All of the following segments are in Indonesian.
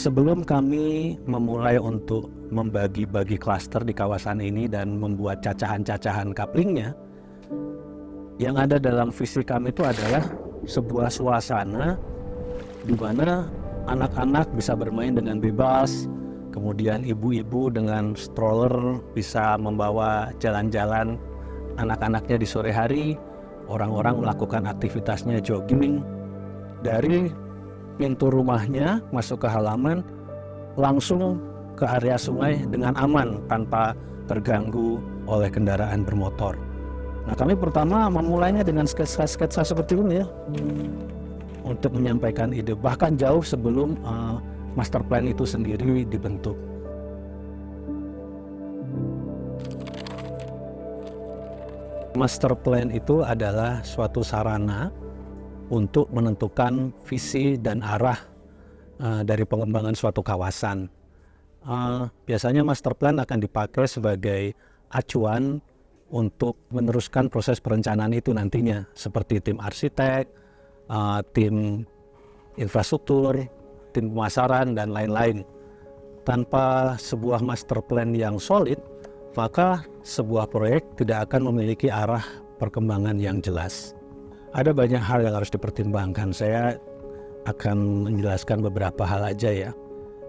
Sebelum kami memulai untuk membagi-bagi klaster di kawasan ini dan membuat cacahan-cacahan couplingnya, yang ada dalam visi kami itu adalah sebuah suasana di mana anak-anak bisa bermain dengan bebas, kemudian ibu-ibu dengan stroller bisa membawa jalan-jalan anak-anaknya di sore hari, orang-orang melakukan aktivitasnya jogging dari pintu rumahnya masuk ke halaman langsung ke area sungai dengan aman tanpa terganggu oleh kendaraan bermotor. Nah, kami pertama memulainya dengan sketsa-sketsa seperti ini ya, untuk menyampaikan ide bahkan jauh sebelum master plan itu sendiri dibentuk. Master plan itu adalah suatu sarana untuk menentukan visi dan arah dari pengembangan suatu kawasan. Biasanya master plan akan dipakai sebagai acuan untuk meneruskan proses perencanaan itu nantinya, seperti tim arsitek, tim infrastruktur, tim pemasaran, dan lain-lain. Tanpa sebuah master plan yang solid, maka sebuah proyek tidak akan memiliki arah perkembangan yang jelas. Ada banyak hal yang harus dipertimbangkan. Saya akan menjelaskan beberapa hal aja ya.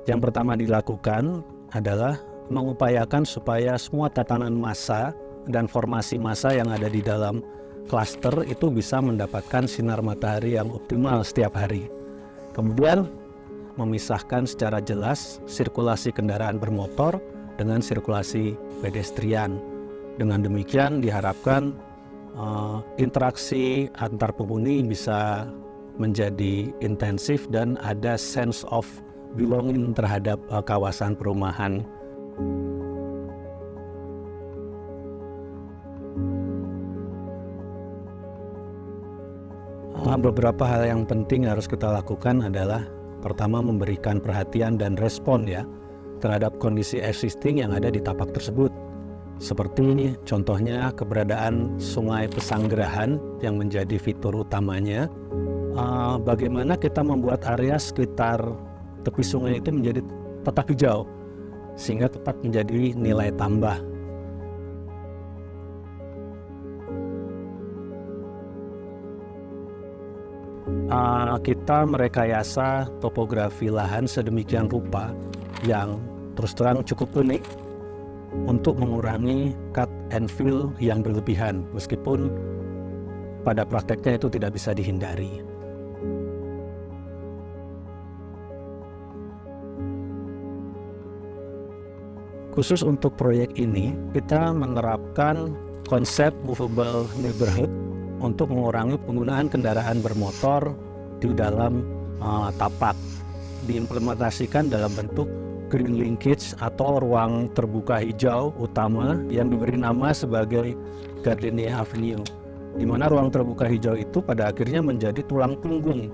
Yang pertama dilakukan adalah mengupayakan supaya semua tatanan massa dan formasi massa yang ada di dalam klaster itu bisa mendapatkan sinar matahari yang optimal setiap hari. Kemudian memisahkan secara jelas sirkulasi kendaraan bermotor dengan sirkulasi pedestrian. Dengan demikian diharapkan interaksi antar penghuni bisa menjadi intensif dan ada sense of belonging terhadap kawasan perumahan. Beberapa hal yang penting harus kita lakukan adalah pertama memberikan perhatian dan respon ya terhadap kondisi existing yang ada di tapak tersebut. Seperti contohnya keberadaan Sungai Pesanggerahan yang menjadi fitur utamanya. Bagaimana kita membuat area sekitar tepi sungai itu menjadi tetap hijau sehingga tetap menjadi nilai tambah. Kita merekayasa topografi lahan sedemikian rupa yang terus terang cukup unik untuk mengurangi cut and fill yang berlebihan, meskipun pada prakteknya itu tidak bisa dihindari. Khusus untuk proyek ini, kita menerapkan konsep movable neighborhood untuk mengurangi penggunaan kendaraan bermotor di dalam tapak. Diimplementasikan dalam bentuk green linkage atau ruang terbuka hijau utama yang diberi nama sebagai Gardenia Avenue, di mana ruang terbuka hijau itu pada akhirnya menjadi tulang punggung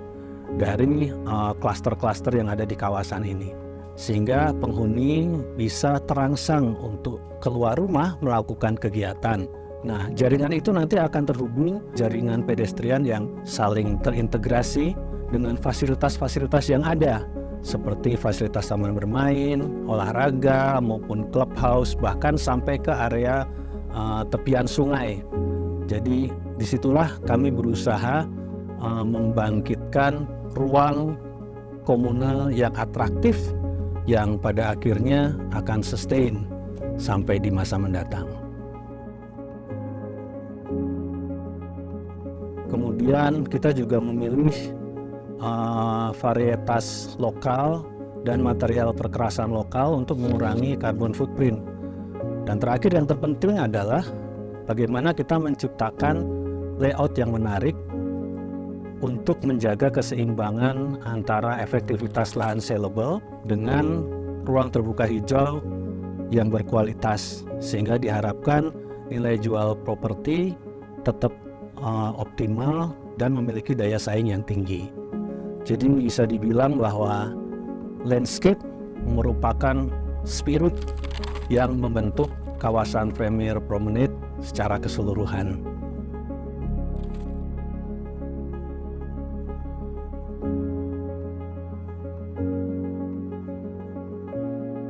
dari klaster-klaster yang ada di kawasan ini, sehingga penghuni bisa terangsang untuk keluar rumah melakukan kegiatan. Nah, jaringan itu nanti akan terhubung jaringan pedestrian yang saling terintegrasi dengan fasilitas-fasilitas yang ada, seperti fasilitas taman bermain, olahraga, maupun clubhouse, bahkan sampai ke area tepian sungai. Jadi disitulah kami berusaha membangkitkan ruang komunal yang atraktif yang pada akhirnya akan sustain sampai di masa mendatang. Kemudian kita juga memilih varietas lokal dan material perkerasan lokal untuk mengurangi carbon footprint. Dan terakhir yang terpenting adalah bagaimana kita menciptakan layout yang menarik untuk menjaga keseimbangan antara efektivitas lahan saleable dengan ruang terbuka hijau yang berkualitas, sehingga diharapkan nilai jual properti tetap optimal dan memiliki daya saing yang tinggi. Jadi bisa dibilang bahwa landscape merupakan spirit yang membentuk kawasan Premier Promenade secara keseluruhan.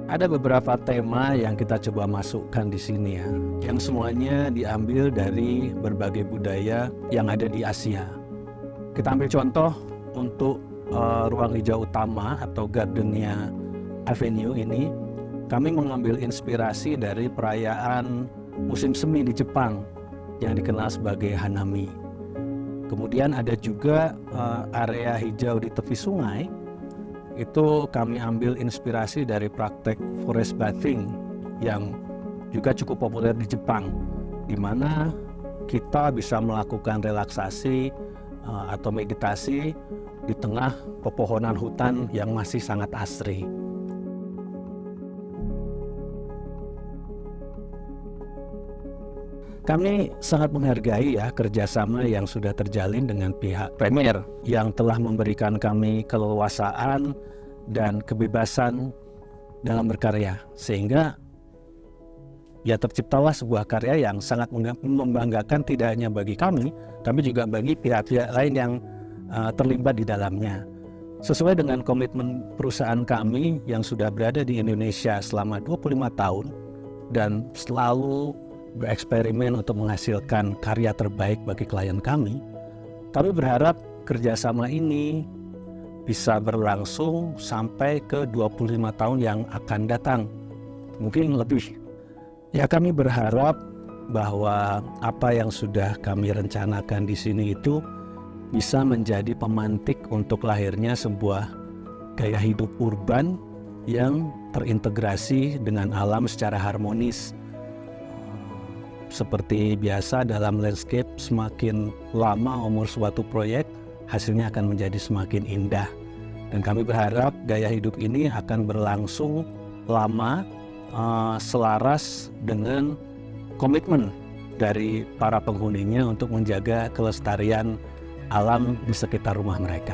Ada beberapa tema yang kita coba masukkan di sini ya, yang semuanya diambil dari berbagai budaya yang ada di Asia. Kita ambil contoh untuk ruang hijau utama atau Gardenia Avenue ini, kami mengambil inspirasi dari perayaan musim semi di Jepang yang dikenal sebagai Hanami. Kemudian ada juga area hijau di tepi sungai. Itu kami ambil inspirasi dari praktek forest bathing yang juga cukup populer di Jepang, di mana kita bisa melakukan relaksasi atau meditasi di tengah pepohonan hutan yang masih sangat asri. Kami sangat menghargai ya kerjasama yang sudah terjalin dengan pihak Premier yang telah memberikan kami keleluasaan dan kebebasan dalam berkarya, sehingga ya terciptalah sebuah karya yang sangat membanggakan tidak hanya bagi kami, tapi juga bagi pihak-pihak lain yang terlibat di dalamnya. Sesuai dengan komitmen perusahaan kami yang sudah berada di Indonesia selama 25 tahun dan selalu bereksperimen untuk menghasilkan karya terbaik bagi klien kami berharap kerjasama ini bisa berlangsung sampai ke 25 tahun yang akan datang, mungkin lebih. Ya, kami berharap bahwa apa yang sudah kami rencanakan di sini itu bisa menjadi pemantik untuk lahirnya sebuah gaya hidup urban yang terintegrasi dengan alam secara harmonis. Seperti biasa dalam landscape, semakin lama umur suatu proyek, hasilnya akan menjadi semakin indah. Dan kami berharap gaya hidup ini akan berlangsung lama, selaras dengan komitmen dari para penghuninya untuk menjaga kelestarian alam di sekitar rumah mereka.